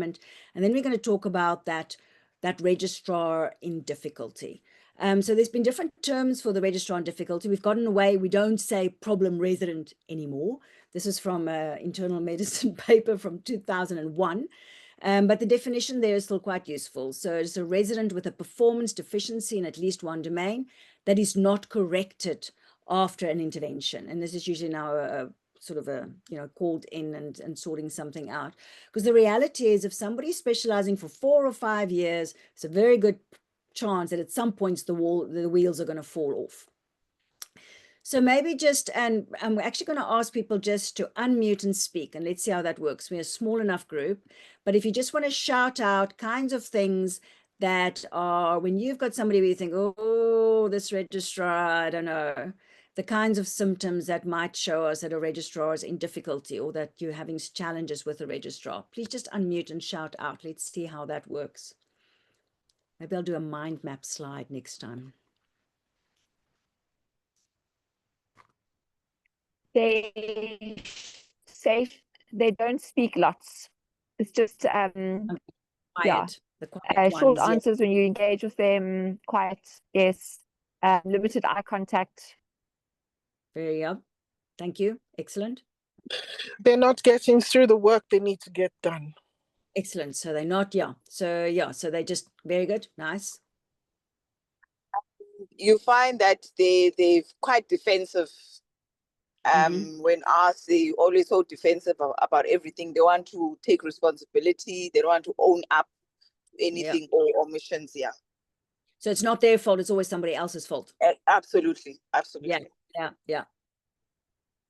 and then we're going to talk about that registrar in difficulty. So there's been different terms for the registrar in difficulty. We've gotten away, we don't say problem resident anymore. This is from an internal medicine paper from 2001. But the definition there is still quite useful. So it's a resident with a performance deficiency in at least one domain that is not corrected after an intervention. And this is usually now a sort of a, called in and sorting something out. Because the reality is, if somebody's specializing for 4 or 5 years, it's a very good chance that at some points the wheels are going to fall off. So maybe just, and I'm actually going to ask people just to unmute and speak, and let's see how that works. We're a small enough group, but if you just want to shout out kinds of things that are, when you've got somebody where you think, oh, this registrar, I don't know, the kinds of symptoms that might show us that a registrar is in difficulty or that you're having challenges with a registrar, please just unmute and shout out. Let's see how that works. Maybe I'll do a mind map slide next time. They say they don't speak lots. It's just quiet. Yeah, short answers when you engage with them. Quiet, yes. Limited eye contact. Very good. Thank you. Excellent. They're not getting through the work they need to get done. Excellent. So they're not, so they just, very good. Nice. You find that they're quite defensive. When asked, they always so defensive about everything. They want to take responsibility. They don't want to own up to anything or omissions. Yeah. So it's not their fault. It's always somebody else's fault. Absolutely. Absolutely. Yeah.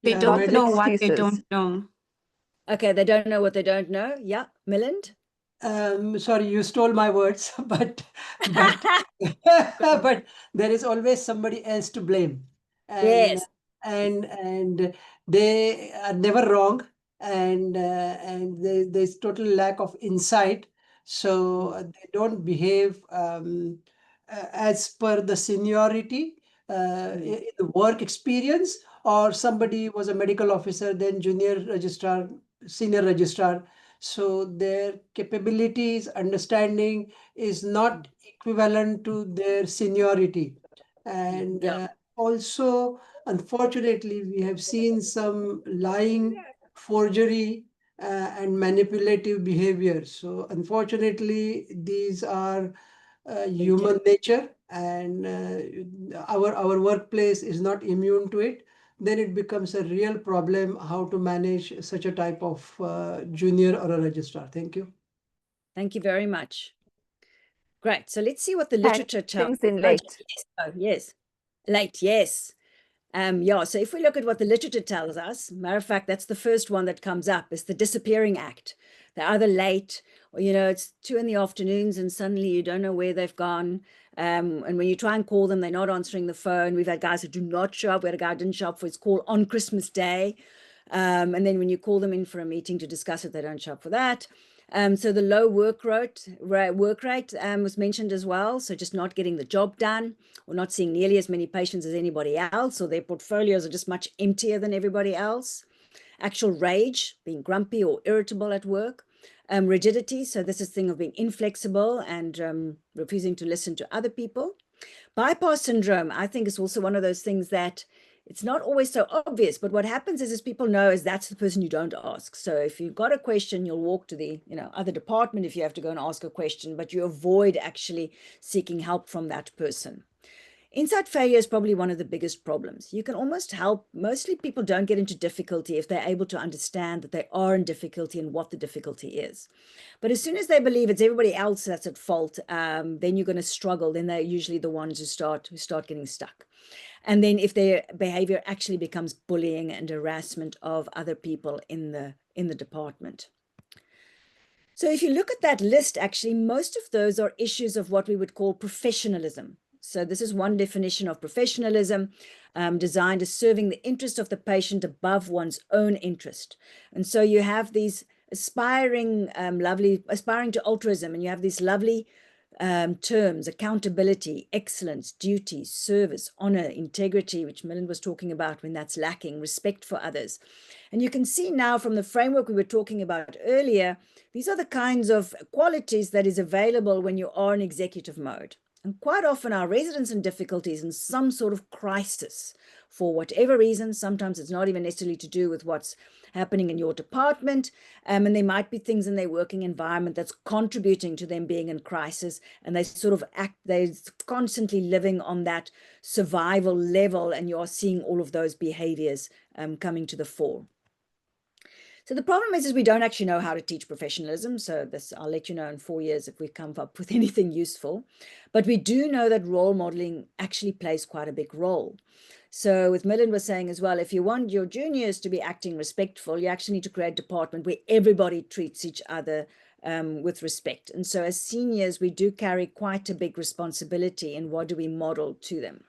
They don't know what they don't know. Okay. They don't know what they don't know. Yeah. Milind? Sorry, you stole my words, but but there is always somebody else to blame. Yes. And they are never wrong, and there's total lack of insight, so they don't behave as per the seniority in the work experience, or somebody was a medical officer, then junior registrar, senior registrar, so their capabilities, understanding is not equivalent to their seniority. And also, unfortunately, we have seen some lying, forgery, and manipulative behavior. So unfortunately, these are human nature, and our workplace is not immune to it. Then it becomes a real problem how to manage such a type of junior or a registrar. Thank you. Thank you very much. Great. So let's see what the literature tells us. Late. Yes. Late, yes. So if we look at what the literature tells us, matter of fact, that's the first one that comes up, is the disappearing act. They're either late or, it's 2 PM and suddenly you don't know where they've gone. And when you try and call them, they're not answering the phone. We've had guys who do not show up. We had a guy who didn't show up for his call on Christmas Day. And then when you call them in for a meeting to discuss it, they don't show up for that. So the low work rate was mentioned as well. So just not getting the job done, or not seeing nearly as many patients as anybody else, or their portfolios are just much emptier than everybody else. Actual rage, being grumpy or irritable at work. Rigidity, so this is the thing of being inflexible and refusing to listen to other people. Bypass syndrome, I think, is also one of those things that it's not always so obvious, but what happens is people know is that's the person you don't ask. So if you've got a question, you'll walk to the other department if you have to go and ask a question, but you avoid actually seeking help from that person. Insight failure is probably one of the biggest problems. You can almost help. Mostly people don't get into difficulty if they're able to understand that they are in difficulty and what the difficulty is. But as soon as they believe it's everybody else that's at fault, then you're going to struggle. Then they're usually the ones who start getting stuck. And then if their behavior actually becomes bullying and harassment of other people in the department. So if you look at that list, actually, most of those are issues of what we would call professionalism. So this is one definition of professionalism, designed as serving the interest of the patient above one's own interest. And so you have these aspiring to altruism, and you have these lovely terms: accountability, excellence, duty, service, honor, integrity, which Milind was talking about when that's lacking, respect for others. And you can see now from the framework we were talking about earlier, these are the kinds of qualities that is available when you are in executive mode. And quite often our residents in difficulties in some sort of crisis for whatever reason. Sometimes it's not even necessarily to do with what's happening in your department. And there might be things in their working environment that's contributing to them being in crisis. And they sort of they're constantly living on that survival level. And you're seeing all of those behaviors coming to the fore. So the problem is we don't actually know how to teach professionalism. So this, I'll let you know in 4 years if we come up with anything useful. But we do know that role modeling actually plays quite a big role. So with Milind was saying as well, if you want your juniors to be acting respectful, you actually need to create a department where everybody treats each other with respect. And so as seniors, we do carry quite a big responsibility in what do we model to them.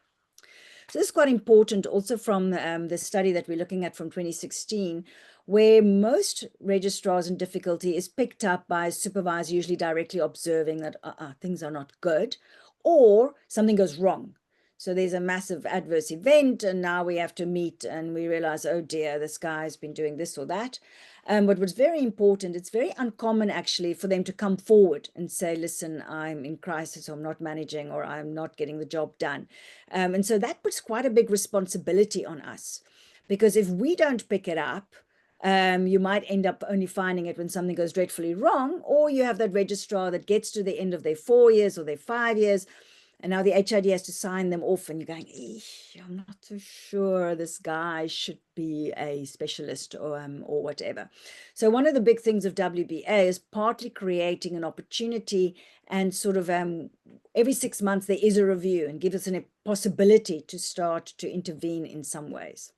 So this is quite important also from the study that we're looking at from 2016, where most registrars in difficulty is picked up by a supervisor, usually directly observing that things are not good, or something goes wrong. So there's a massive adverse event, and now we have to meet and we realize, oh dear, this guy's been doing this or that. But what's very important, it's very uncommon actually for them to come forward and say, listen, I'm in crisis, or I'm not managing, or I'm not getting the job done. And so that puts quite a big responsibility on us, because if we don't pick it up, you might end up only finding it when something goes dreadfully wrong, or you have that registrar that gets to the end of their 4 years or their 5 years, and now the HID has to sign them off, and you're going, I'm not so sure this guy should be a specialist or whatever. So one of the big things of WBA is partly creating an opportunity, and sort of every 6 months there is a review and gives us a possibility to start to intervene in some ways.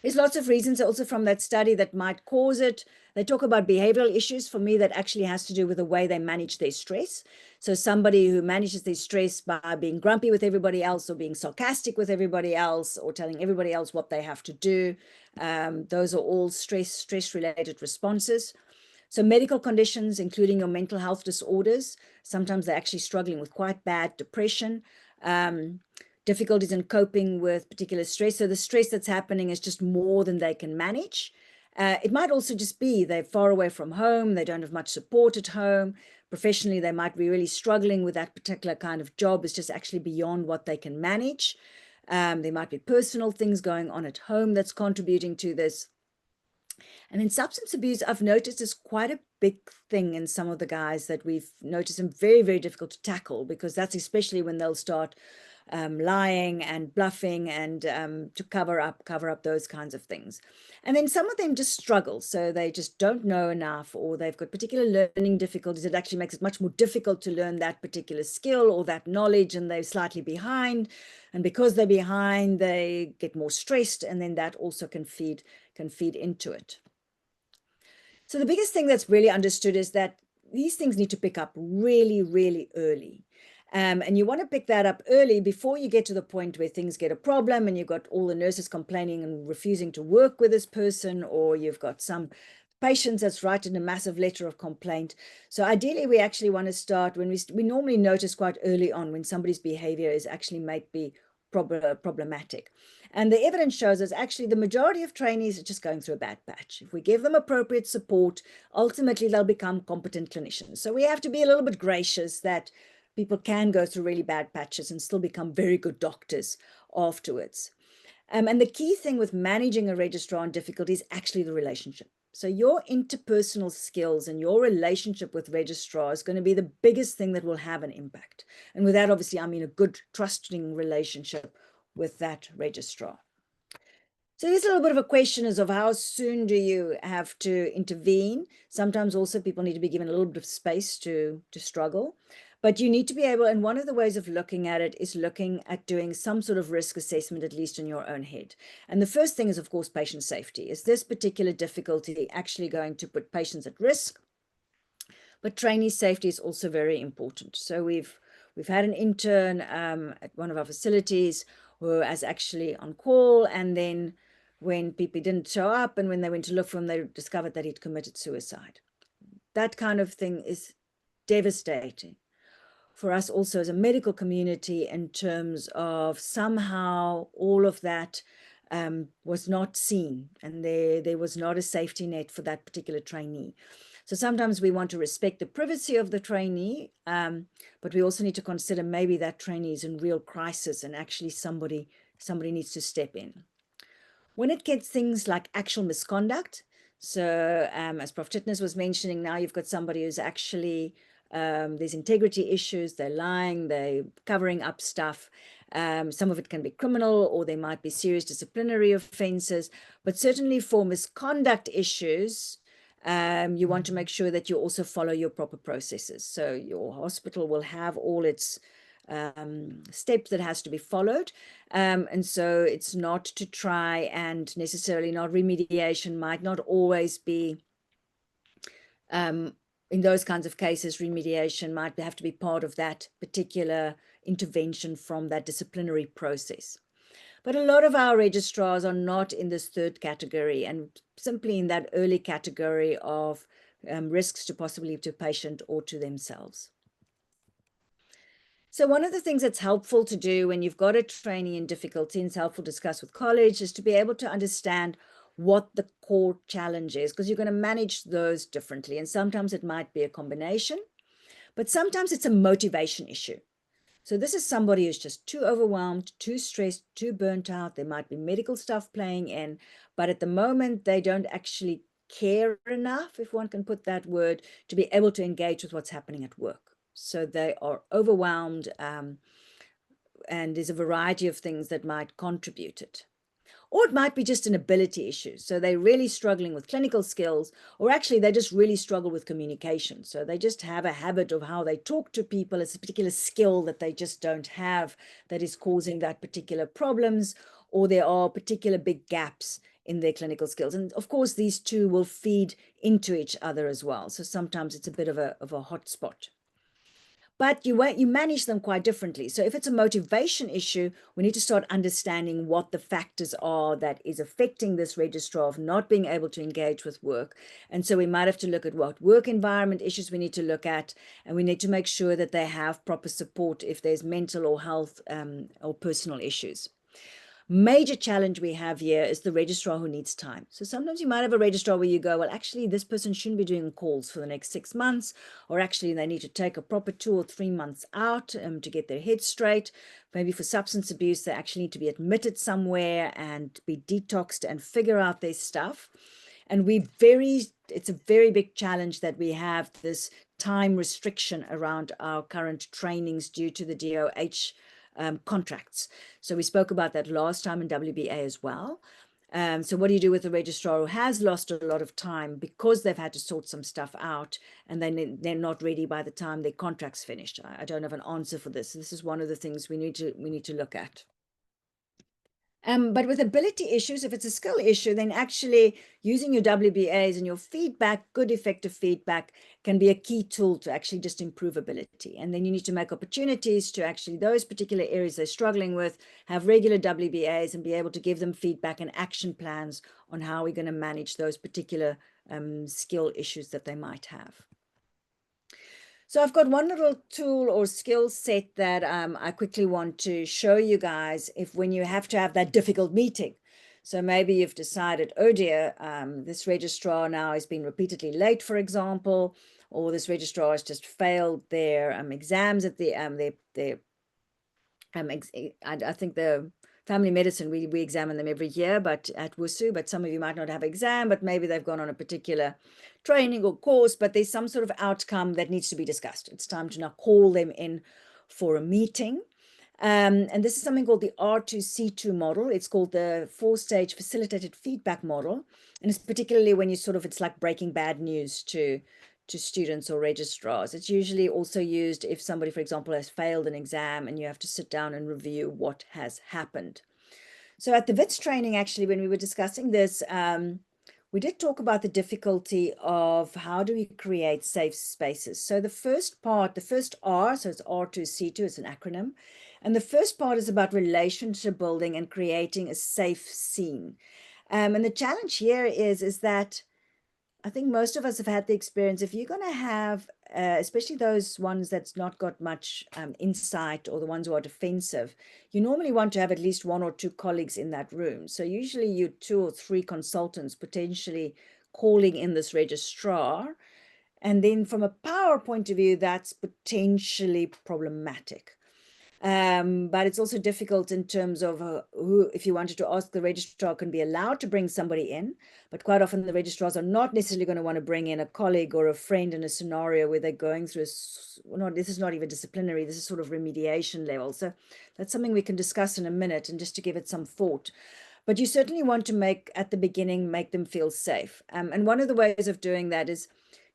There's lots of reasons also from that study that might cause it. They talk about behavioral issues. For me, that actually has to do with the way they manage their stress. So somebody who manages their stress by being grumpy with everybody else, or being sarcastic with everybody else, or telling everybody else what they have to do, those are all stress-related responses. So medical conditions, including your mental health disorders, sometimes they're actually struggling with quite bad depression, difficulties in coping with particular stress. So the stress that's happening is just more than they can manage. It might also just be they're far away from home, they don't have much support at home. Professionally, they might be really struggling with that particular kind of job. It's just actually beyond what they can manage. There might be personal things going on at home that's contributing to this. And then substance abuse, I've noticed, is quite a big thing in some of the guys that we've noticed, and very, very difficult to tackle, because that's especially when they'll start lying and bluffing and to cover up those kinds of things. And then some of them just struggle. So they just don't know enough, or they've got particular learning difficulties. It actually makes it much more difficult to learn that particular skill or that knowledge, and they're slightly behind. And because they're behind, they get more stressed, and then that also can feed into it. So the biggest thing that's really understood is that these things need to pick up really, really early. And you want to pick that up early before you get to the point where things get a problem and you've got all the nurses complaining and refusing to work with this person, or you've got some patients that's writing a massive letter of complaint. So ideally, we actually want to start when we normally notice quite early on when somebody's behavior is actually might be problematic. And the evidence shows us actually the majority of trainees are just going through a bad patch. If we give them appropriate support, ultimately they'll become competent clinicians. So we have to be a little bit gracious that people can go through really bad patches and still become very good doctors afterwards. And the key thing with managing a registrar in difficulty is actually the relationship. So your interpersonal skills and your relationship with registrar is going to be the biggest thing that will have an impact. And with that, obviously, I mean a good trusting relationship with that registrar. So here's a little bit of a question is of how soon do you have to intervene? Sometimes also people need to be given a little bit of space to struggle. But you need to be able, and one of the ways of looking at it is looking at doing some sort of risk assessment, at least in your own head. And the first thing is, of course, patient safety. Is this particular difficulty actually going to put patients at risk? But trainee safety is also very important. So we've had an intern at one of our facilities who was actually on call, and then when people didn't show up and when they went to look for him, they discovered that he'd committed suicide. That kind of thing is devastating. for us also as a medical community, in terms of somehow all of that was not seen, and there was not a safety net for that particular trainee. So sometimes we want to respect the privacy of the trainee, but we also need to consider maybe that trainee is in real crisis and actually somebody needs to step in. When it gets things like actual misconduct, so as Prof. Titnes was mentioning, now you've got somebody who's actually, there's integrity issues, they're lying, they're covering up stuff. Some of it can be criminal, or there might be serious disciplinary offenses, but certainly for misconduct issues, you want to make sure that you also follow your proper processes. So your hospital will have all its steps that has to be followed. And so it's not to try and necessarily not remediation might not always be, in those kinds of cases, remediation might have to be part of that particular intervention from that disciplinary process. But a lot of our registrars are not in this third category, and simply in that early category of risks to possibly to patient or to themselves. So one of the things that's helpful to do when you've got a trainee in difficulty, and it's helpful to discuss with college, is to be able to understand what the core challenge is, because you're going to manage those differently. And sometimes it might be a combination, but sometimes it's a motivation issue. So this is somebody who's just too overwhelmed, too stressed, too burnt out. There might be medical stuff playing in, but at the moment they don't actually care enough, if one can put that word, to be able to engage with what's happening at work. So they are overwhelmed, and there's a variety of things that might contribute it. Or it might be just an ability issue. So they're really struggling with clinical skills, or actually they just really struggle with communication. So they just have a habit of how they talk to people. It's a particular skill that they just don't have that is causing that particular problems, or there are particular big gaps in their clinical skills. And of course, these two will feed into each other as well. So sometimes it's a bit of a hot spot. But you manage them quite differently. So if it's a motivation issue, we need to start understanding what the factors are that is affecting this registrar of not being able to engage with work. And so we might have to look at what work environment issues we need to look at, and we need to make sure that they have proper support if there's mental or health or personal issues. Major challenge we have here is the registrar who needs time. So sometimes you might have a registrar where you go, well, actually, this person shouldn't be doing calls for the next 6 months, or actually they need to take a proper 2 or 3 months out to get their head straight. Maybe for substance abuse, they actually need to be admitted somewhere and be detoxed and figure out their stuff. And it's a very big challenge that we have this time restriction around our current trainings due to the DOH contracts. So we spoke about that last time in WBA as well. So what do you do with a registrar who has lost a lot of time because they've had to sort some stuff out, and then they're not ready by the time their contract's finished? I don't have an answer for this. This is one of the things we need to look at. But with ability issues, if it's a skill issue, then actually using your WBAs and your feedback, good effective feedback, can be a key tool to actually just improve ability. And then you need to make opportunities to actually those particular areas they're struggling with, have regular WBAs and be able to give them feedback and action plans on how we're going to manage those particular skill issues that they might have. So I've got one little tool or skill set that I quickly want to show you guys if when you have to have that difficult meeting. So maybe you've decided, oh dear, this registrar now has been repeatedly late, for example, or this registrar has just failed their exams at the I think the family medicine, we examine them every year, but at WUSU, but some of you might not have an exam, but maybe they've gone on a particular training or course, but there's some sort of outcome that needs to be discussed. It's time to now call them in for a meeting. And this is something called the R2C2 model. It's called the 4-stage facilitated feedback model. And it's particularly when it's like breaking bad news to students or registrars. It's usually also used if somebody, for example, has failed an exam and you have to sit down and review what has happened. So at the WITS training, actually, when we were discussing this, we did talk about the difficulty of how do we create safe spaces. So the first part, the first R, so it's R2C2, it's an acronym. And the first part is about relationship building and creating a safe scene. And the challenge here is that I think most of us have had the experience, if you're going to have, especially those ones that's not got much insight, or the ones who are defensive, you normally want to have at least 1 or 2 colleagues in that room. So usually you 2 or 3 consultants potentially calling in this registrar. And then from a power point of view, that's potentially problematic. But it's also difficult in terms of who, if you wanted to ask, the registrar can be allowed to bring somebody in, but quite often the registrars are not necessarily going to want to bring in a colleague or a friend in a scenario where they're going through this is not even disciplinary, this is sort of remediation level. So that's something we can discuss in a minute, and just to give it some thought. But you certainly want to at the beginning, make them feel safe. And one of the ways of doing that is,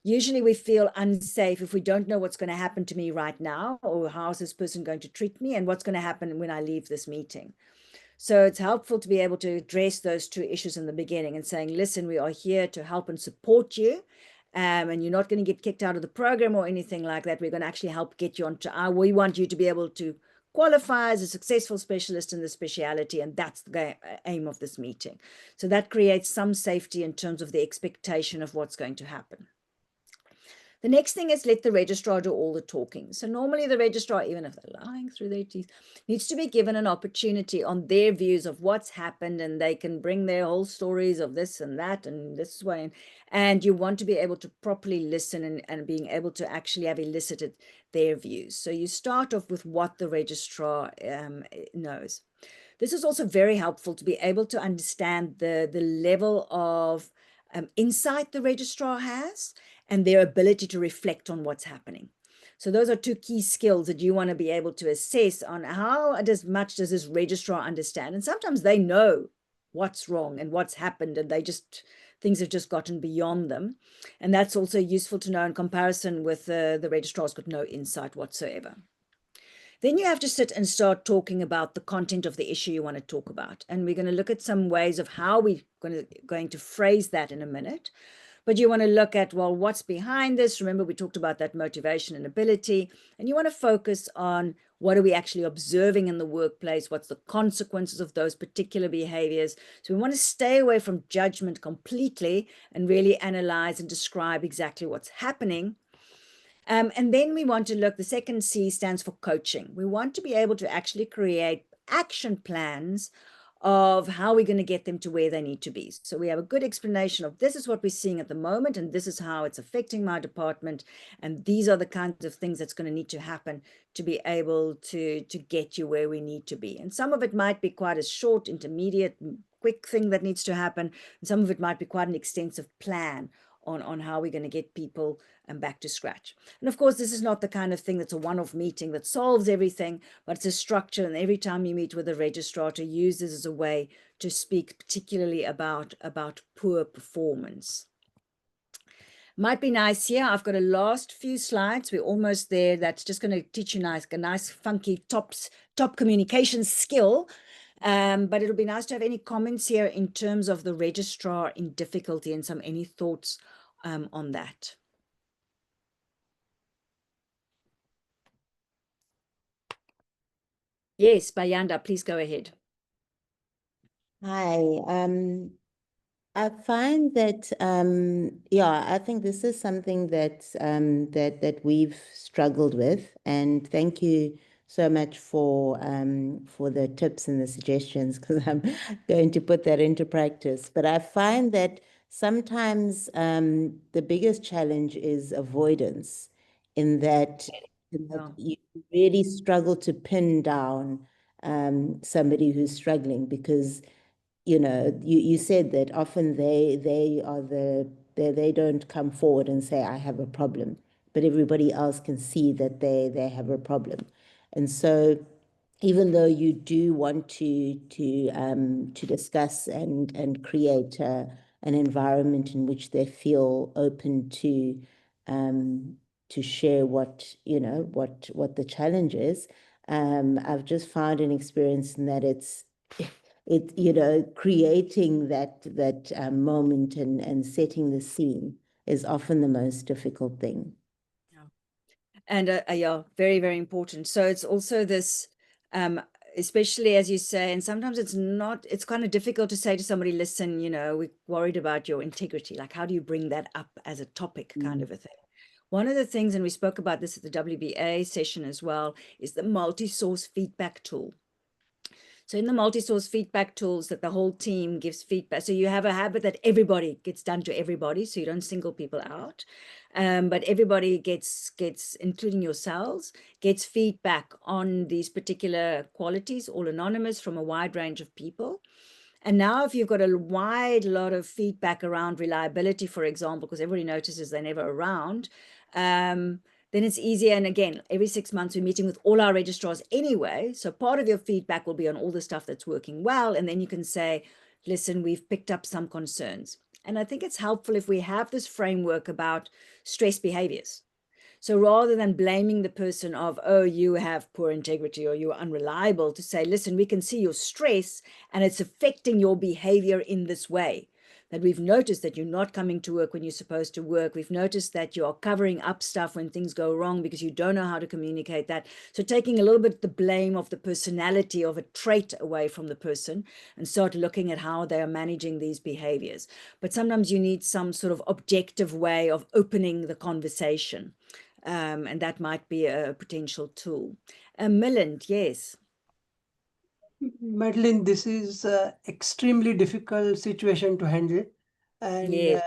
usually we feel unsafe if we don't know what's going to happen to me right now, or how is this person going to treat me, and what's going to happen when I leave this meeting. So it's helpful to be able to address those 2 issues in the beginning and saying, listen, we are here to help and support you. And you're not going to get kicked out of the program or anything like that. We're going to actually help get you onto we want you to be able to qualify as a successful specialist in the specialty, and that's the aim of this meeting. So that creates some safety in terms of the expectation of what's going to happen. The next thing is, let the registrar do all the talking. So normally the registrar, even if they're lying through their teeth, needs to be given an opportunity on their views of what's happened, and they can bring their whole stories of this and that and this way. And you want to be able to properly listen and being able to actually have elicited their views. So you start off with what the registrar knows. This is also very helpful to be able to understand the level of insight the registrar has, and their ability to reflect on what's happening. So those are 2 key skills that you want to be able to assess on how much does this registrar understand. And sometimes they know what's wrong and what's happened, and things have just gotten beyond them. And that's also useful to know in comparison with the registrar's got no insight whatsoever. Then you have to sit and start talking about the content of the issue you want to talk about. And we're going to look at some ways of how we're going to phrase that in a minute. But you want to look at, well, what's behind this? Remember, we talked about that motivation and ability. And you want to focus on, what are we actually observing in the workplace? What's the consequences of those particular behaviors? So we want to stay away from judgment completely and really analyze and describe exactly what's happening. And then we want to look, the second C stands for coaching. We want to be able to actually create action plans of how we're going to get them to where they need to be. So we have a good explanation of, this is what we're seeing at the moment, and this is how it's affecting my department, and these are the kinds of things that's going to need to happen to be able to get you where we need to be. And some of it might be quite a short, intermediate, quick thing that needs to happen, and some of it might be quite an extensive plan on how we're going to get people back to scratch. And of course, this is not the kind of thing that's a one-off meeting that solves everything, but it's a structure. And every time you meet with a registrar, to use this as a way to speak particularly about poor performance. Might be nice here. I've got a last few slides. We're almost there. That's just going to teach you a nice funky top communication skill. But it'll be nice to have any comments here in terms of the registrar in difficulty, and any thoughts on that. Yes, Bayanda, please go ahead. Hi, I find that yeah, I think this is something that that we've struggled with, and thank you so much for the tips and the suggestions, because I'm going to put that into practice. But I find that sometimes the biggest challenge is avoidance, in that you really struggle to pin down somebody who's struggling, because you said that often they don't come forward and say, I have a problem, but everybody else can see that they have a problem. And so even though you do want to discuss and create an environment in which they feel open to share what the challenge is, I've just found an experience in that it's creating that moment and setting the scene is often the most difficult thing. And yeah, very, very important. So it's also this especially as you say, and sometimes it's kind of difficult to say to somebody, listen, we're worried about your integrity. Like, how do you bring that up as a topic kind of a thing? One of the things, and we spoke about this at the WBA session as well, is the multi-source feedback tool. So in the multi-source feedback tools that the whole team gives feedback. So you have a habit that everybody gets done to everybody, so you don't single people out. But everybody gets, including yourselves, gets feedback on these particular qualities, all anonymous from a wide range of people. And now if you've got a wide lot of feedback around reliability, for example, because everybody notices they're never around, then it's easier. And again, every 6 months, we're meeting with all our registrars anyway. So part of your feedback will be on all the stuff that's working well. And then you can say, listen, we've picked up some concerns. And I think it's helpful if we have this framework about stress behaviors. So rather than blaming the person of, oh, you have poor integrity or you're unreliable, to say, listen, we can see your stress and it's affecting your behavior in this way. That we've noticed that you're not coming to work when you're supposed to work. We've noticed that you're covering up stuff when things go wrong because you don't know how to communicate that. So taking a little bit the blame of the personality of a trait away from the person and start looking at how they are managing these behaviors. But sometimes you need some sort of objective way of opening the conversation. And that might be a potential tool. Milind, yes. Madeline, this is an extremely difficult situation to handle. And Yes.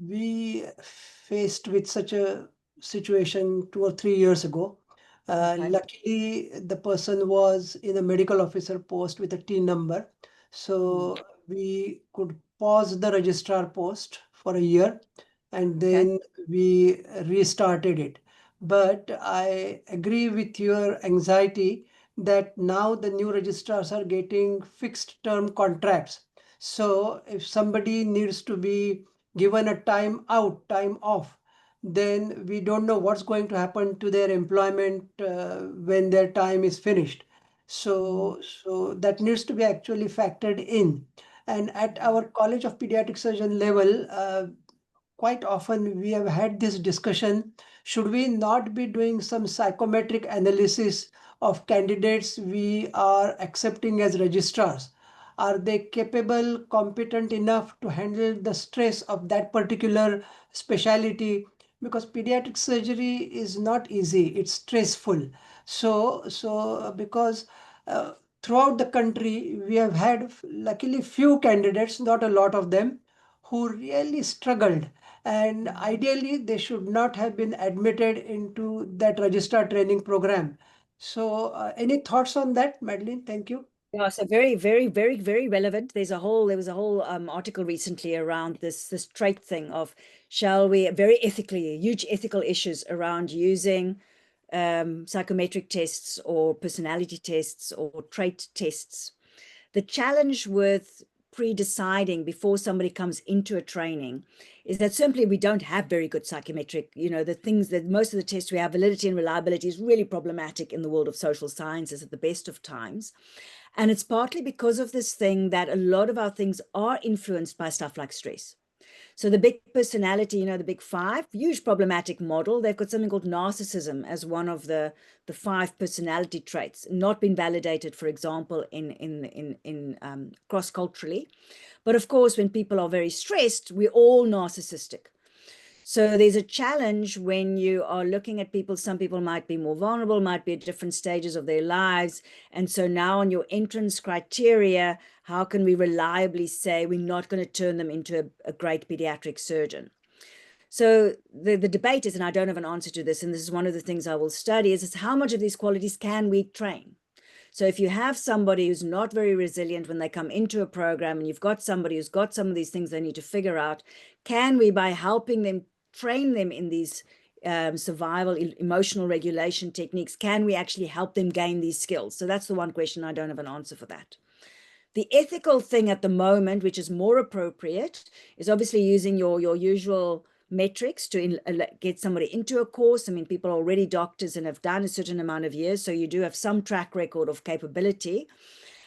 we faced with such a situation 2 or 3 years ago. Okay. Luckily, the person was in a medical officer post with a T number. So we could pause the registrar post for a year and then we restarted it. But I agree with your anxiety that now the new registrars are getting fixed term contracts. So if somebody needs to be given a time out, time off, then we don't know what's going to happen to their employment when their time is finished. So that needs to be actually factored in. And at our College of Pediatric Surgeon level, quite often we have had this discussion, should we not be doing some psychometric analysis of candidates we are accepting as registrars? Are they capable, competent enough to handle the stress of that particular specialty? Because pediatric surgery is not easy, it's stressful. Because throughout the country, we have had luckily few candidates, not a lot of them, who really struggled. And ideally, they should not have been admitted into that registrar training program. So any thoughts on that, Madeline? Thank you. Yeah, so very, very, very, very relevant. There was a whole article recently around this trait thing of very ethically, huge ethical issues around using psychometric tests or personality tests or trait tests. The challenge with pre-deciding before somebody comes into a training is that simply we don't have very good psychometric, the things that most of the tests we have, validity and reliability, is really problematic in the world of social sciences at the best of times. And it's partly because of this thing that a lot of our things are influenced by stuff like stress. So the big personality, the big five, huge problematic model, they've got something called narcissism as one of the 5 personality traits, not been validated, for example, in cross-culturally. But of course, when people are very stressed, we're all narcissistic. So there's a challenge when you are looking at people. Some people might be more vulnerable, might be at different stages of their lives. And so now on your entrance criteria, how can we reliably say we're not going to turn them into a great pediatric surgeon? So the debate is, and I don't have an answer to this, and this is one of the things I will study, is how much of these qualities can we train? So if you have somebody who's not very resilient when they come into a program, and you've got somebody who's got some of these things they need to figure out, can we, by helping them, train them in these survival, emotional regulation techniques, can we actually help them gain these skills? So that's the one question. I don't have an answer for that. The ethical thing at the moment, which is more appropriate, is obviously using your usual metrics to get somebody into a course. I mean, people are already doctors and have done a certain amount of years, so you do have some track record of capability.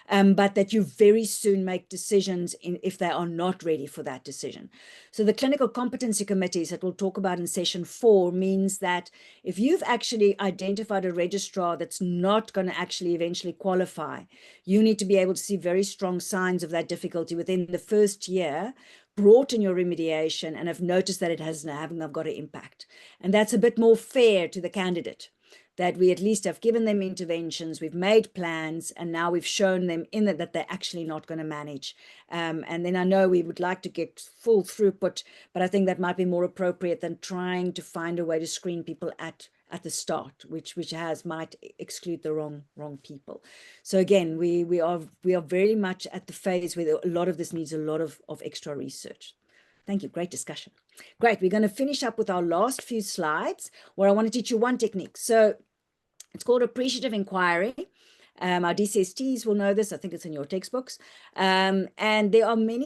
but that you very soon make decisions if they are not ready for that decision. So the clinical competency committees that we'll talk about in session 4 means that if you've actually identified a registrar that's not going to actually eventually qualify, you need to be able to see very strong signs of that difficulty within the first year, brought in your remediation, and have noticed that it haven't got an impact. And that's a bit more fair to the candidate, that we at least have given them interventions, we've made plans, and now we've shown them in that they're actually not going to manage. And then I know we would like to get full throughput, but I think that might be more appropriate than trying to find a way to screen people at the start, which might exclude the wrong people. So again, we are very much at the phase where a lot of this needs a lot of extra research. Thank you. Great discussion. Great. We're going to finish up with our last few slides where I want to teach you one technique. So it's called appreciative inquiry. Our DCSTs will know this. I think it's in your textbooks. And there are many